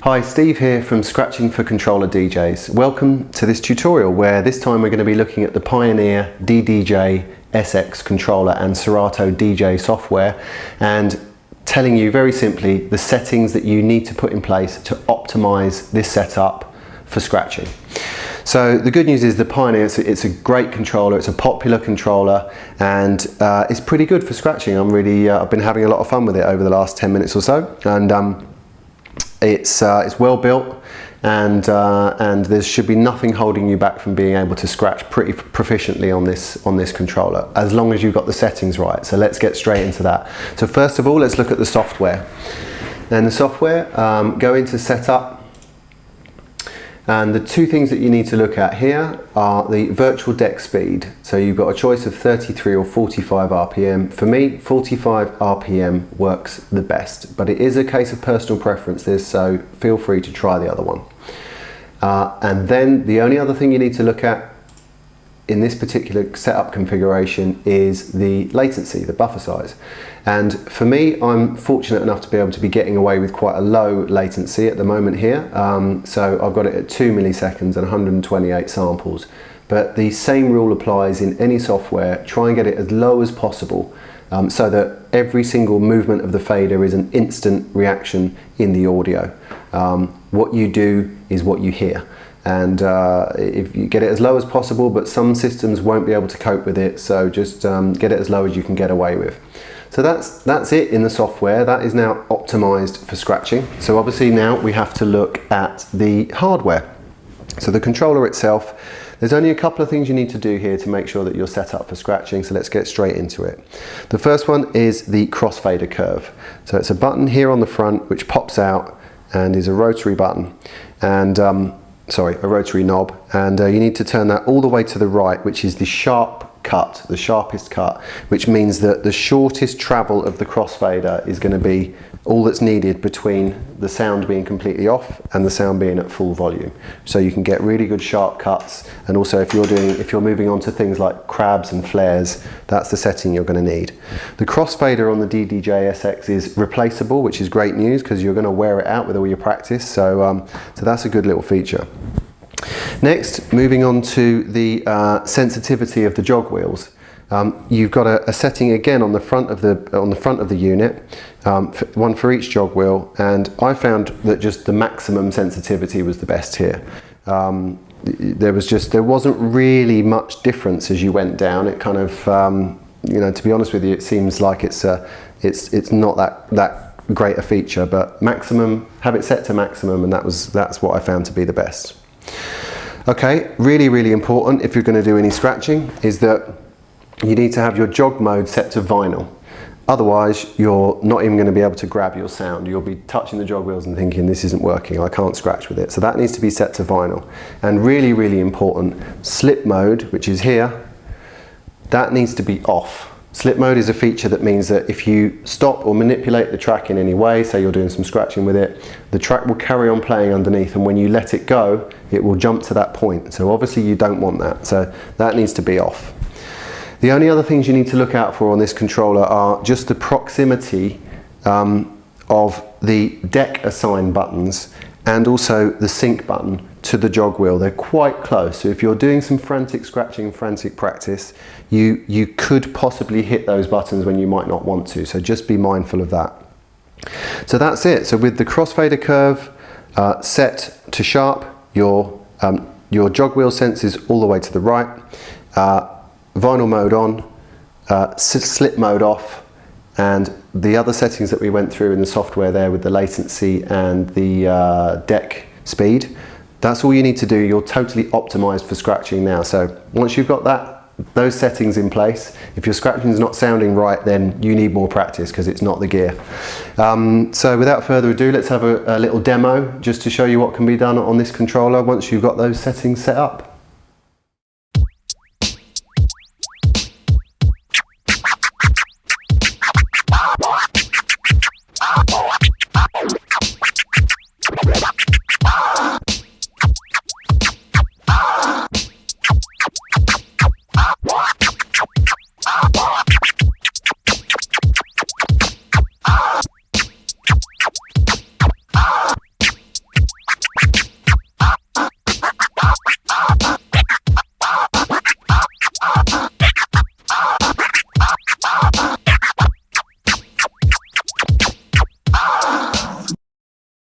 Hi, Steve here from Scratching for Controller DJs. Welcome to this tutorial where this time we're going to be looking at the Pioneer DDJ-SX controller and Serato DJ software and telling you very simply the settings that you need to put in place to optimize this setup for scratching. So the good news is the Pioneer, it's a great controller, it's a popular controller, and it's pretty good for scratching. I've been having a lot of fun with it over the last 10 minutes or so, and it's well built, and there should be nothing holding you back from being able to scratch pretty proficiently on this controller, as long as you've got the settings right. So let's get straight into that. So first of all, let's look at the software. And the software, go into Setup. And the two things that you need to look at here are the virtual deck speed. So you've got a choice of 33 or 45 RPM. For me, 45 RPM works the best, but it is a case of personal preferences, so feel free to try the other one. And then the only other thing you need to look at in this particular setup configuration is the latency, the buffer size. And for me, I'm fortunate enough to be able to be getting away with quite a low latency at the moment here. So I've got it at 2 milliseconds and 128 samples. But the same rule applies in any software. Try and get it as low as possible so that every single movement of the fader is an instant reaction in the audio. What you do is what you hear. And if you get it as low as possible, but some systems won't be able to cope with it, so just get it as low as you can get away with. So that's it in the software. That is now optimized for scratching. So obviously now we have to look at the hardware. So the controller itself, there's only a couple of things you need to do here to make sure that you're set up for scratching, so let's get straight into it. The first one is the Crossfader Curve. So it's a button here on the front which pops out and is a rotary button, and a rotary knob, and you need to turn that all the way to the right, which is the sharp cut, the sharpest cut, which means that the shortest travel of the crossfader is going to be all that's needed between the sound being completely off and the sound being at full volume. So you can get really good sharp cuts, and also if you're moving on to things like crabs and flares, that's the setting you're going to need. The crossfader on the DDJ-SX is replaceable, which is great news because you're going to wear it out with all your practice, so that's a good little feature. Next, moving on to the sensitivity of the jog wheels. You've got a setting again on the front of the unit, one for each jog wheel, and I found that just the maximum sensitivity was the best here. There wasn't really much difference as you went down. It kind of, to be honest with you, it seems like it's not that great a feature, but maximum, have it set to maximum, and that's what I found to be the best. Okay, really important if you're going to do any scratching is that you need to have your jog mode set to vinyl. Otherwise, you're not even going to be able to grab your sound. You'll be touching the jog wheels and thinking, this isn't working, I can't scratch with it. So that needs to be set to vinyl. And really important, slip mode, which is here, that needs to be off. Slip mode is a feature that means that if you stop or manipulate the track in any way, say you're doing some scratching with it, the track will carry on playing underneath, and when you let it go, it will jump to that point. So obviously you don't want that, so that needs to be off. The only other things you need to look out for on this controller are just the proximity of the deck assign buttons and also the sync button to the jog wheel. They're quite close, so if you're doing some frantic scratching, frantic practice, you could possibly hit those buttons when you might not want to, so just be mindful of that. So that's it. So with the Crossfader Curve set to sharp, your jog wheel senses all the way to the right, vinyl mode on, slip mode off, and the other settings that we went through in the software there with the latency and the deck speed, that's all you need to do. You're totally optimized for scratching now. So once you've got those settings in place, if your scratching is not sounding right, then you need more practice because it's not the gear. So without further ado, let's have a little demo just to show you what can be done on this controller once you've got those settings set up.